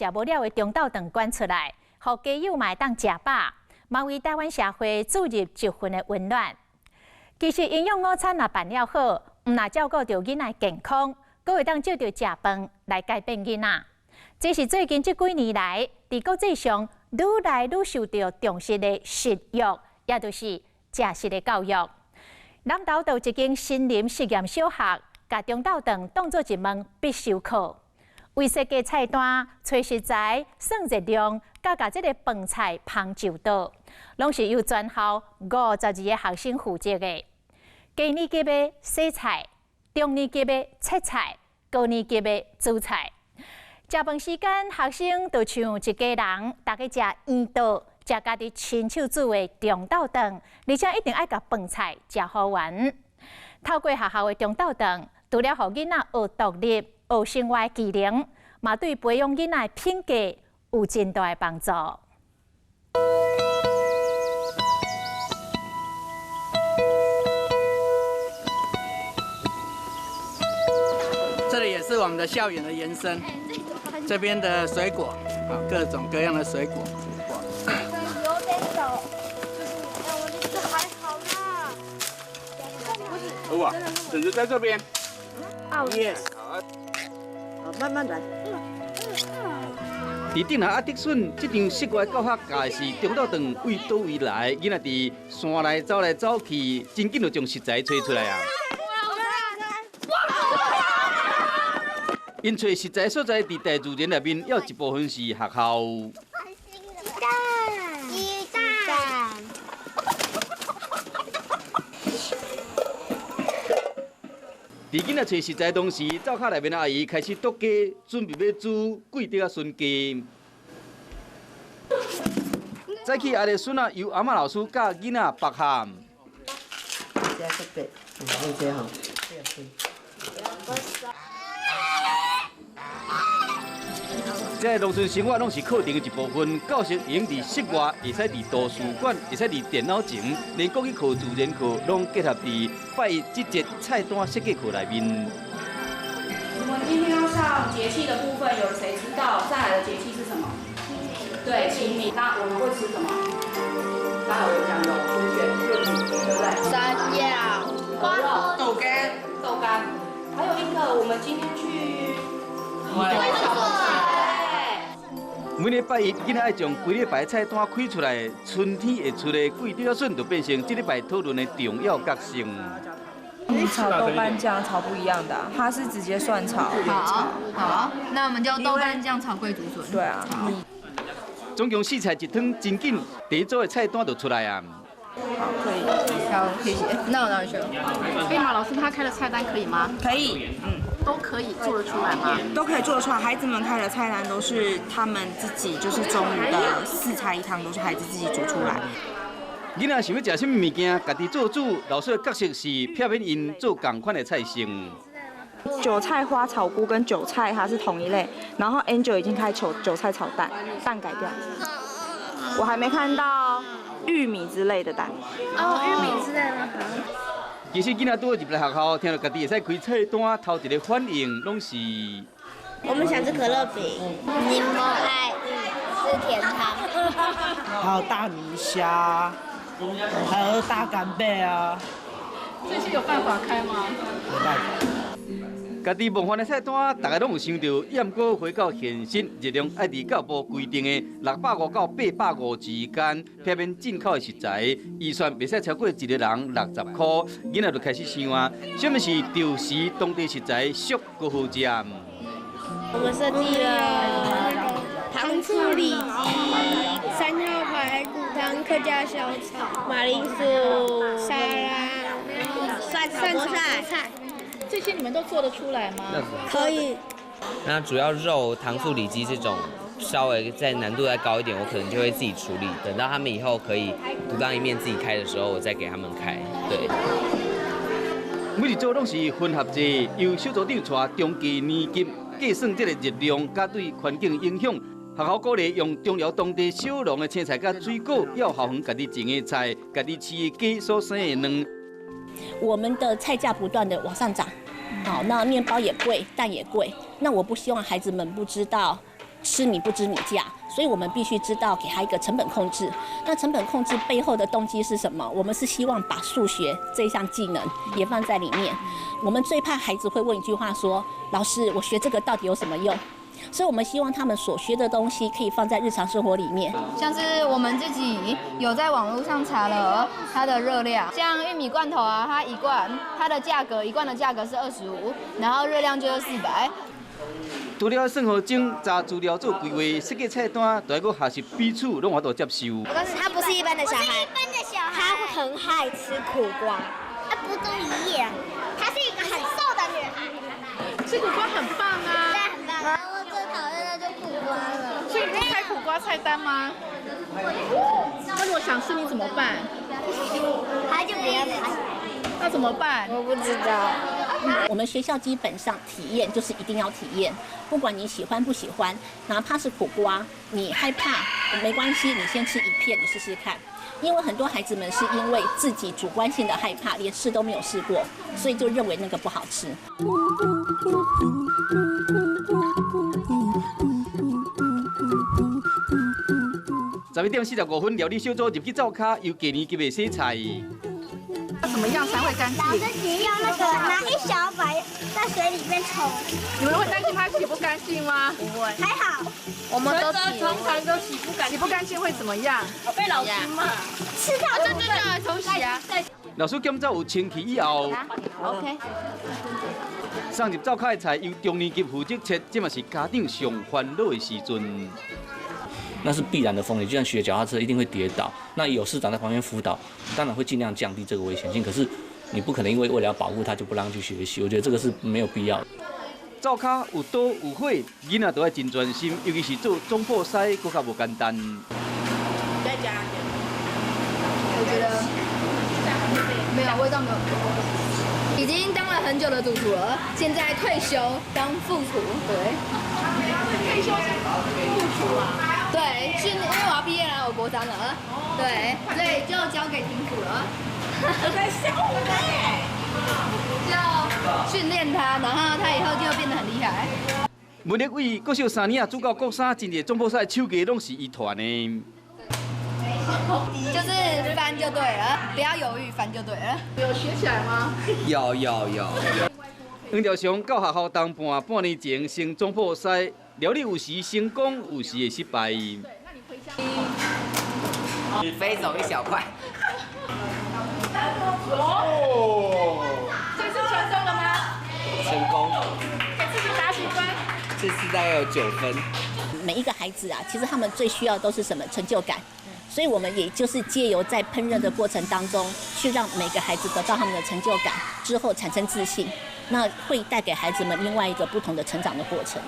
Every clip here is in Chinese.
食无了的中昼顿捐出来，互家友嘛当食饱，嘛为台湾社会注入一份的温暖。其实营养午餐若办了好，毋但照顾到囡仔健康，阁会当借着食饭来改变囡仔。这是最近这几年来，伫国际上愈来愈受到重视的食育，也就是食食的教育。南投有一间森林实验小学，把中昼顿当作一门必修课。为设计菜单、找食材、算热量，甲这个饭菜烹就道，拢是由全校52个学生负责的。低年级的洗菜，中年级的切菜，高年级的煮菜。食饭时间，学生就像一家人，大家食圆道，食家己亲手煮的中昼顿，而且一定爱甲饭菜食好玩。透过学校的中昼顿，除了互囡仔学独立、学生活技能，嘛对培养囡仔品格有真大的帮助。这里也是我们的校园的延伸，这边的水果啊，各种各样的水果。有点走，我这还好啦。哇，整只在这边。哦 ，yes。好，慢慢来。伫顶下阿德顺这场室外教学教的是中昼顿为倒位来，囡仔伫山内走来走去，真紧就将食材找出来啊！因找食材所在伫大自然内面，有一部分是学校。鸡蛋。伫囡仔找食材同时，灶骹内面阿姨开始剁鸡，准备要煮贵碟啊笋鸡。早起阿个孙啊，由阿嬷老师教囡仔拔咸。这个白，这吼，这个可以。这农村生活拢是课程的一部分，教室已经伫室外，会使伫图书馆，会使伫电脑前，连国语课、自然课拢结合伫拜一这节菜单设计课内面。我们今天要上节气的部分，有谁知道再来的节气是什么？对，清明。那我们会吃什么？刚好有讲有猪血、肉米，对不对？山药、花肉、豆干，豆干。还有一个，我们今天去小菜。每礼拜一，囡仔爱将规礼拜菜单开出来，春天会出的贵碟笋就变成这礼拜讨论的重要角色。炒豆瓣酱炒不一样的、它是直接蒜炒。好，那我们就豆瓣酱炒桂竹笋。对啊。总共4菜1汤，真紧，第一组的菜单就出来啊。好，可以。好，谢谢。那我拿去。飞马老师他开的菜单可以吗？可以，都可以做得出来吗？都可以做得出来。孩子们开的菜单都是他们自己，就是中午的4菜1汤都是孩子自己煮出来。囡仔想要食什么物件，家己做主。老师的角色是避免因做同款的菜性。韭菜花草菇跟韭菜它是同一类，然后 Angel 已经开韭菜炒蛋，蛋改掉。我还没看到玉米之类的蛋。哦，玉米之类的。其实囡仔拄入来学校，听到家己会使开菜单，头一个反应拢是。我们想吃可乐饼，柠檬爱吃甜汤。还有大米虾，还有大干贝啊。这些有办法开吗？没办法。家己梦幻的菜单，大家拢有想到，验果回到现实，热量爱伫教部规定的650到850之间，避免进口的食材，预算袂使超过一个人60块。囡仔就开始想啊，什么是潮时当地食材俗搁好食？我们设计了糖醋里脊、3号排骨汤、客家小炒、马铃薯沙拉、蒜头菜。这些你们都做得出来吗？可以。那主要肉、糖醋里脊这种稍微在难度再高一点，我可能就会自己处理。等到他们以后可以独当一面自己开的时候，我再给他们开。对。每一组拢是混合制，由小组长带中期年级计算这个热量，加对环境影响。学校鼓励用中寮当地小农的青菜甲水果，要校园家己种的菜，家己饲的鸡所生的卵。我们的菜价不断的往上涨，好，那面包也贵，蛋也贵。那我不希望孩子们不知道吃米不知米价，所以我们必须知道给他一个成本控制。那成本控制背后的动机是什么？我们是希望把数学这一项技能也放在里面。我们最怕孩子会问一句话说：“老师，我学这个到底有什么用？”所以我们希望他们所学的东西可以放在日常生活里面。像是我们自己有在网络上查了它的热量，像玉米罐头啊，它一罐它的价格一罐的价格是25，然后热量就是400。除了生活中查资料做规划，设计菜单，都要个学习彼此拢法度接受。他不是一般的小孩，一般的小孩，他很爱吃苦瓜。他不都一样？她是一个很瘦的女孩。吃苦瓜很棒啊！对，很棒。然后我最讨厌的就苦瓜了。所以你不开苦瓜菜单吗？那如果想吃你怎么办？他就不要开。那怎么办？我不知道。我们学校基本上体验就是一定要体验，不管你喜欢不喜欢，哪怕是苦瓜，你害怕没关系，你先吃一片，你试试看。因为很多孩子们是因为自己主观性的害怕，连试都没有试过，所以就认为那个不好吃。11:45料理小组入去灶卡，由过年级的洗菜。怎么样才会干净？老师只用那个拿一小把在水里面冲。你们会担心它洗不干净吗？不会，还好。我们都洗，通常都洗不干净。洗不干净会怎么样？被老师骂。吃到对，重洗啊。老师检查有清气以后 ，OK。送入灶卡的菜由中年级负责切，这嘛是家长上烦恼的时阵。那是必然的风险，就像学脚踏车一定会跌倒，那有师长在旁边辅导，当然会尽量降低这个危险性。可是你不可能因为了要保护他就不让他去学习，我觉得这个是没有必要的。灶卡有刀有火，囡仔都要真专心，尤其是做总破西，更加无简单。再加一点。我觉得没有味道，没有。已经当了很久的主厨了，现在退休当副厨。对。退休副厨啊？对，因为我要毕业了，我国3了。对，所以就交给庭主了。在笑我就训练他，然后他以后就变得很厉害。文立伟国小3年啊，主教国3，真侪总破西手艺拢是伊团的。就是翻就对了，不要犹豫，翻就对了。有学起来吗？有。黄兆祥到学校当半年前升总破西，料理有时成功，有时会失败。只飞走一小块。这次成功了吗？成功。给自己打几分？这次大概有9分。每一个孩子啊，其实他们最需要的都是什么？成就感。所以我们也就是借由在烹饪的过程当中，去让每个孩子得到他们的成就感，之后产生自信，那会带给孩子们另外一个不同的成长的过程。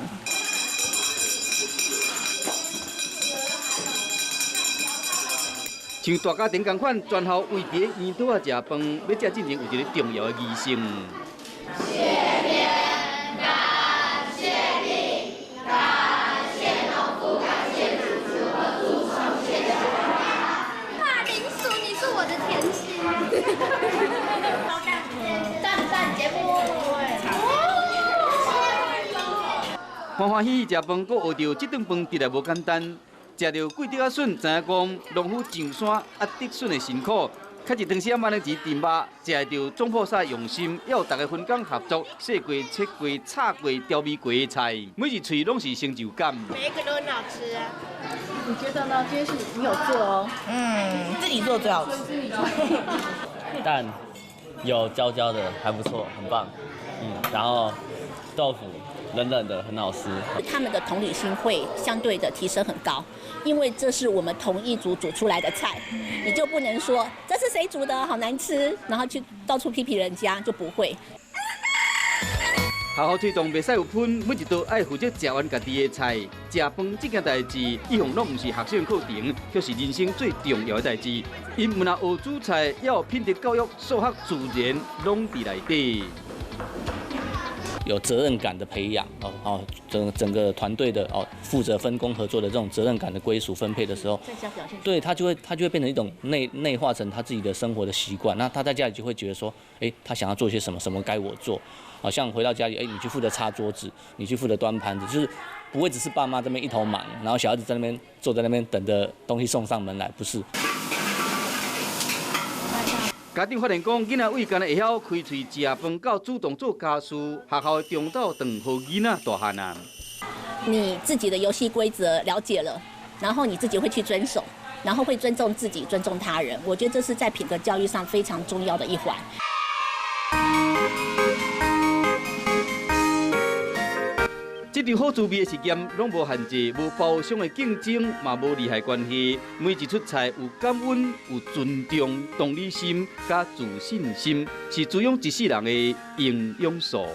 像大家庭同款，全校围伫圆桌啊食饭，要食进前有一个重要的仪式。谢天，感谢地，感谢农夫，感谢主厨和助手，谢谢大家。马铃薯，你是我的甜心。蛋节目。欢欢喜喜食饭，阁学到这顿饭直来无简单。食到贵德啊笋，知影讲农夫上山压得笋的辛苦，开一汤匙万能钱甜肉，食会到总铺师用心，还有大家分工合作，洗过、切过、炒过、调味过的菜，每一喙拢是成就感。每一个都很好吃啊。你觉得呢？今天是你有做哦。自己做最好吃。蛋有焦焦的，还不错，很棒。然后豆腐冷冷的，很好吃。他们的同理心会相对的提升很高，因为这是我们同一组煮出来的菜，你就不能说这是谁煮的好难吃，然后去到处批评人家，就不会。好好推动，袂使有喷，每一道爱负责食完家己的菜。食饭这件代志，以后拢唔是学生课程，却是人生最重要的代志。因唔那学煮菜，要有品德教育、数学、自然，拢伫内底。有责任感的培养整个团队的负责分工合作的这种责任感的归属分配的时候，对他就会变成一种内化成他自己的生活的习惯。那他在家里就会觉得说，他想要做些什么该我做。好像回到家里，你去负责擦桌子，你去负责端盘子，就是不会只是爸妈这边一头忙，然后小孩子在那边坐在那边等着东西送上门来，不是。家长发现讲，囡仔为干会晓开喙食饭，到主动做家事，学校的中导长互囡仔大汉啊。你自己的游戏规则了解了，然后你自己会去遵守，然后会尊重自己、尊重他人。我觉得这是在品格教育上非常重要的一环。这场好滋味的实验，拢无限制，无包厢的竞争，嘛无利害关系。每一出菜有感恩、有尊重、同理心、加自信心，是滋养一世人的营养素。